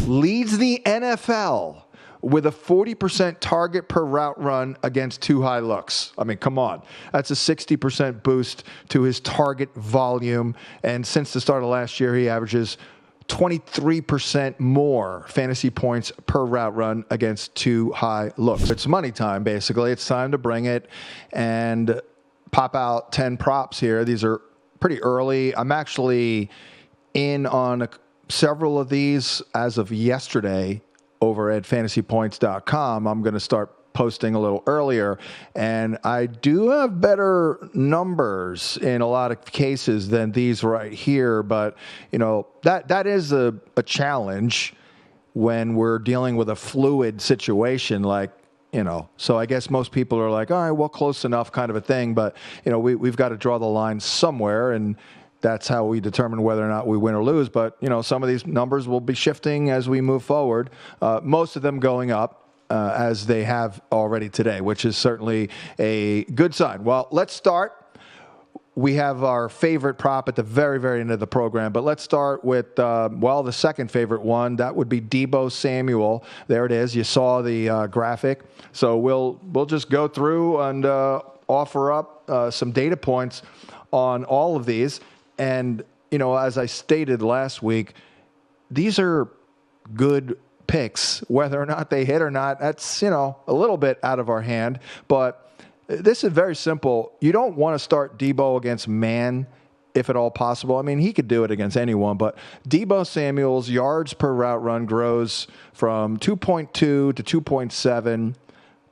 leads the NFL with a 40% target per route run against too high looks. I mean, come on. That's a 60% boost to his target volume. And since the start of last year, he averages 23% more fantasy points per route run against too high looks. It's money time, basically. It's time to bring it and pop out 10 props here. These are pretty early. I'm actually in on several of these as of yesterday over at fantasypoints.com. I'm going to start posting a little earlier, and I do have better numbers in a lot of cases than these right here, but you know, that is a challenge when we're dealing with a fluid situation, like, you know, so I guess most people are like, all right, well, close enough kind of a thing, but you know, we've got to draw the line somewhere, and that's how we determine whether or not we win or lose. But, you know, some of these numbers will be shifting as we move forward, most of them going up as they have already today, which is certainly a good sign. Well, let's start. We have our favorite prop at the very, very end of the program, but let's start with, the second favorite one. That would be Deebo Samuel. There it is. You saw the graphic. So we'll just go through and offer up some data points on all of these. And, you know, as I stated last week, these are good picks. Whether or not they hit or not, that's, you know, a little bit out of our hand. But this is very simple. You don't want to start Deebo against man, if at all possible. I mean, he could do it against anyone, but Deebo Samuel's yards per route run grows from 2.2 to 2.7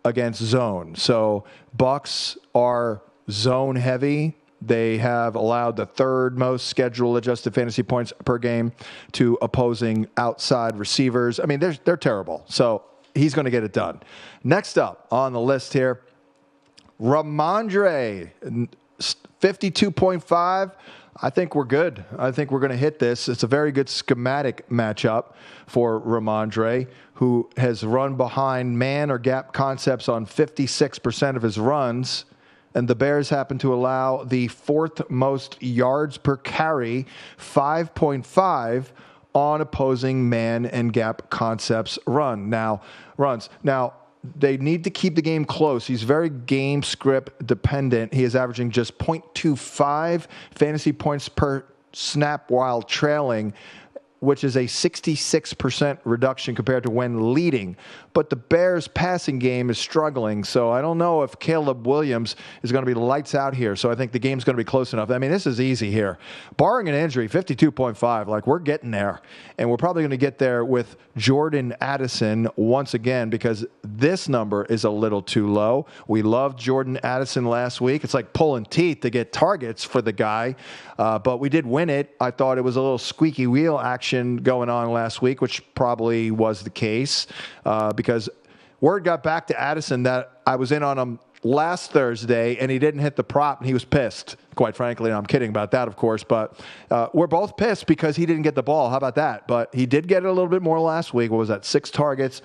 against zone. So Bucs are zone heavy. They have allowed the third most schedule adjusted fantasy points per game to opposing outside receivers. I mean, they're terrible. So he's going to get it done. Next up on the list here, Rhamondre, 52.5. I think we're good. I think we're going to hit this. It's a very good schematic matchup for Rhamondre, who has run behind man or gap concepts on 56% of his runs. And the Bears happen to allow the fourth most yards per carry, 5.5, on opposing man and gap concepts runs. Now, they need to keep the game close. He's very game script dependent. He is averaging just 0.25 fantasy points per snap while trailing, which is a 66% reduction compared to when leading. But the Bears' passing game is struggling, so I don't know if Caleb Williams is going to be lights out here, so I think the game's going to be close enough. I mean, this is easy here. Barring an injury, 52.5, like, we're getting there. And we're probably going to get there with Jordan Addison once again, because this number is a little too low. We loved Jordan Addison last week. It's like pulling teeth to get targets for the guy, but we did win it. I thought it was a little squeaky wheel action going on last week, which probably was the case, because word got back to Addison that I was in on him last Thursday and he didn't hit the prop, and he was pissed, quite frankly. And I'm kidding about that, of course, but we're both pissed because he didn't get the ball. How about that? But he did get it a little bit more last week. What was that? 6 targets.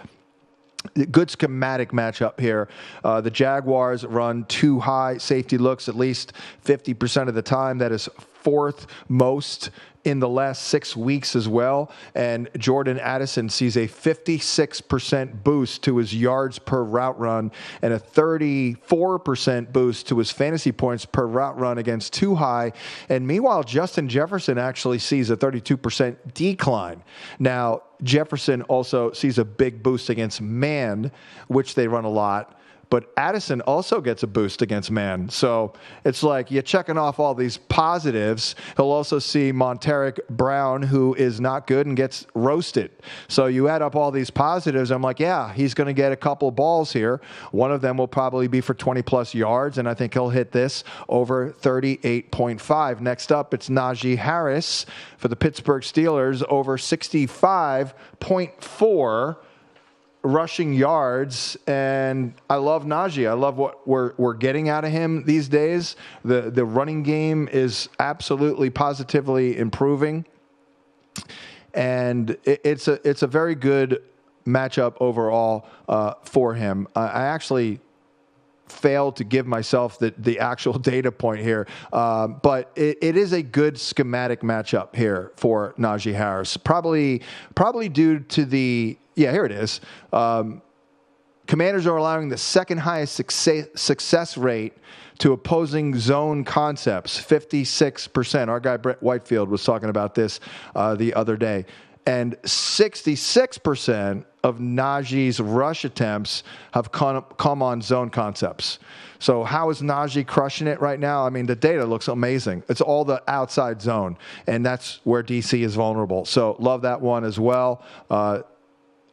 Good schematic matchup here. The Jaguars run too high safety looks at least 50% of the time. That is fourth most in the last 6 weeks as well. And Jordan Addison sees a 56% boost to his yards per route run and a 34% boost to his fantasy points per route run against too high. And meanwhile, Justin Jefferson actually sees a 32% decline. Now, Jefferson also sees a big boost against man, which they run a lot. But Addison also gets a boost against man. So it's like you're checking off all these positives. He'll also see Monteric Brown, who is not good and gets roasted. So you add up all these positives. I'm like, yeah, he's going to get a couple balls here. One of them will probably be for 20-plus yards, and I think he'll hit this over 38.5. Next up, it's Najee Harris for the Pittsburgh Steelers, over 65.4 rushing yards, and I love Najee. I love what we're getting out of him these days. The running game is absolutely positively improving, and it's a very good matchup overall for him. I actually failed to give myself the actual data point here. But it is a good schematic matchup here for Najee Harris. Probably due to here it is. Commanders are allowing the second highest success rate to opposing zone concepts, 56%. Our guy Brett Whitefield was talking about this the other day. And 66% of Najee's rush attempts have come on zone concepts. So how is Najee crushing it right now? I mean, the data looks amazing. It's all the outside zone, and that's where DC is vulnerable. So love that one as well.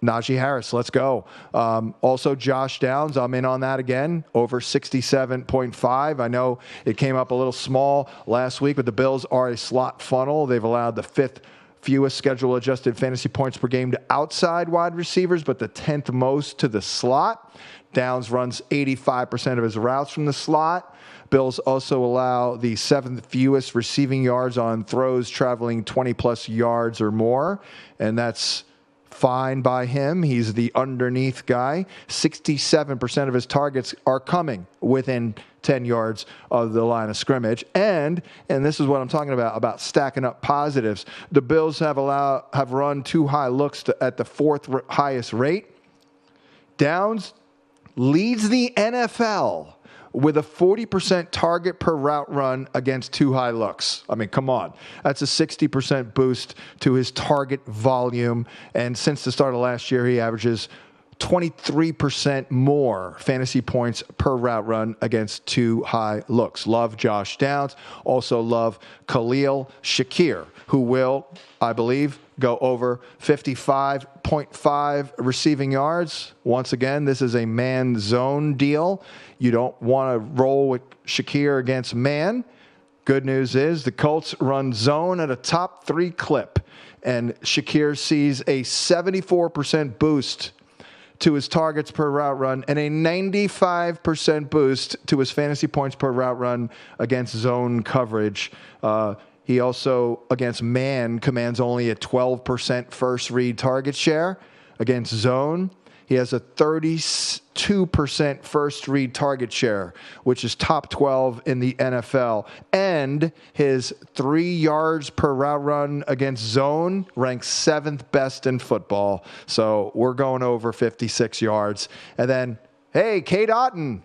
Najee Harris, let's go. Also, Josh Downs, I'm in on that again, over 67.5. I know it came up a little small last week, but the Bills are a slot funnel. They've allowed the 5th fewest schedule-adjusted fantasy points per game to outside wide receivers, but the 10th most to the slot. Downs runs 85% of his routes from the slot. Bills also allow the 7th fewest receiving yards on throws traveling 20-plus yards or more, and that's fine by him. He's the underneath guy. 67% of his targets are coming within 10 yards of the line of scrimmage. And this is what I'm talking about stacking up positives. The Bills have run too high looks at the 4th highest rate. Downs leads the NFL with a 40% target per route run against too high looks. I mean, come on. That's a 60% boost to his target volume. And since the start of last year, he averages 23% more fantasy points per route run against too high looks. Love Josh Downs. Also love Khalil Shakir, who will, I believe, go over 55.5 receiving yards. Once again, this is a man zone deal. You don't want to roll with Shakir against man. Good news is the Colts run zone at a top 3 clip, and Shakir sees a 74% boost to his targets per route run and a 95% boost to his fantasy points per route run against zone coverage. He also, against man, commands only a 12% first read target share. Against zone, he has a 32% first read target share, which is top 12 in the NFL. And his 3 yards per route run against zone ranks 7th best in football. So we're going over 56 yards. And then, hey, Cade Otton.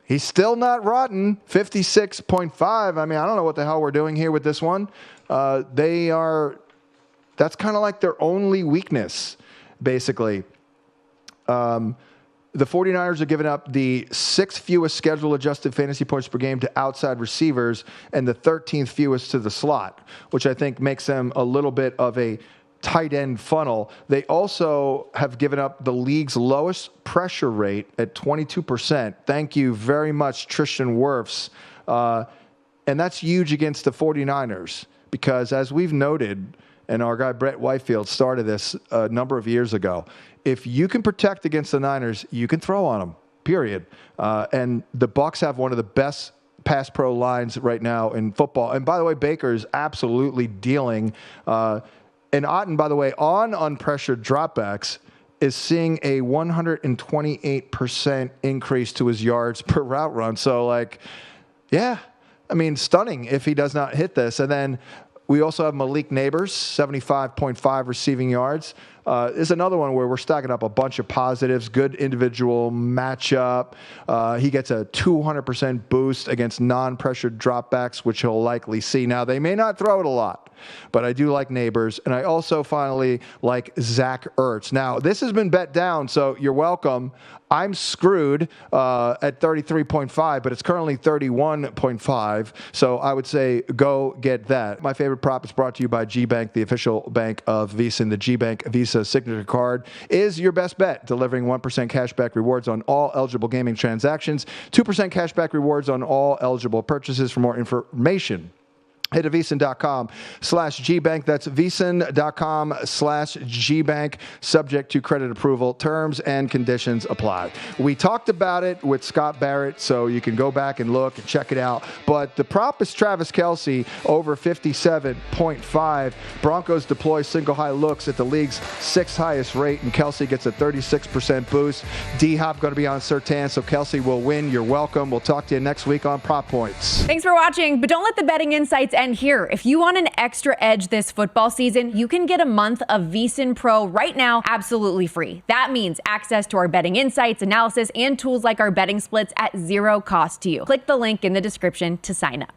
He's still not rotten, 56.5. I mean, I don't know what the hell we're doing here with this one. That's kind of like their only weakness, basically. The 49ers are giving up the 6th fewest schedule-adjusted fantasy points per game to outside receivers and the 13th fewest to the slot, which I think makes them a little bit of a tight end funnel. They also have given up the league's lowest pressure rate at 22%. Thank you very much, Tristan Wirfs. And that's huge against the 49ers because, as we've noted, and our guy Brett Whitefield started this a number of years ago, if you can protect against the Niners, you can throw on them, period. And the Bucs have one of the best pass pro lines right now in football. And by the way, Baker is absolutely dealing. And Otton, by the way, on unpressured dropbacks, is seeing a 128% increase to his yards per route run. So, stunning if he does not hit this. And then we also have Malik Nabers, 75.5 receiving yards. Is another one where we're stacking up a bunch of positives. Good individual matchup. He gets a 200% boost against non-pressured dropbacks, which he'll likely see. Now, they may not throw it a lot, but I do like Nabers. And I also finally like Zach Ertz. Now, this has been bet down, so you're welcome. I'm screwed at 33.5, but it's currently 31.5. So I would say go get that. My favorite prop is brought to you by GBank, the official bank of VSiN. The GBank Visa signature card is your best bet, delivering 1% cashback rewards on all eligible gaming transactions, 2% cashback rewards on all eligible purchases. For more information Head to VSiN.com/GBank. That's VSiN.com/GBank. Subject to credit approval. Terms and conditions apply. We talked about it with Scott Barrett, so you can go back and look and check it out. But the prop is Travis Kelce over 57.5. Broncos deploy single high looks at the league's 6th highest rate, and Kelce gets a 36% boost. D-Hop going to be on Surtain, so Kelce will win. You're welcome. We'll talk to you next week on Prop Points. Thanks for watching, but don't let the betting insights end here. If you want an extra edge this football season, you can get a month of VSiN Pro right now absolutely free. That means access to our betting insights, analysis, and tools like our betting splits at zero cost to you. Click the link in the description to sign up.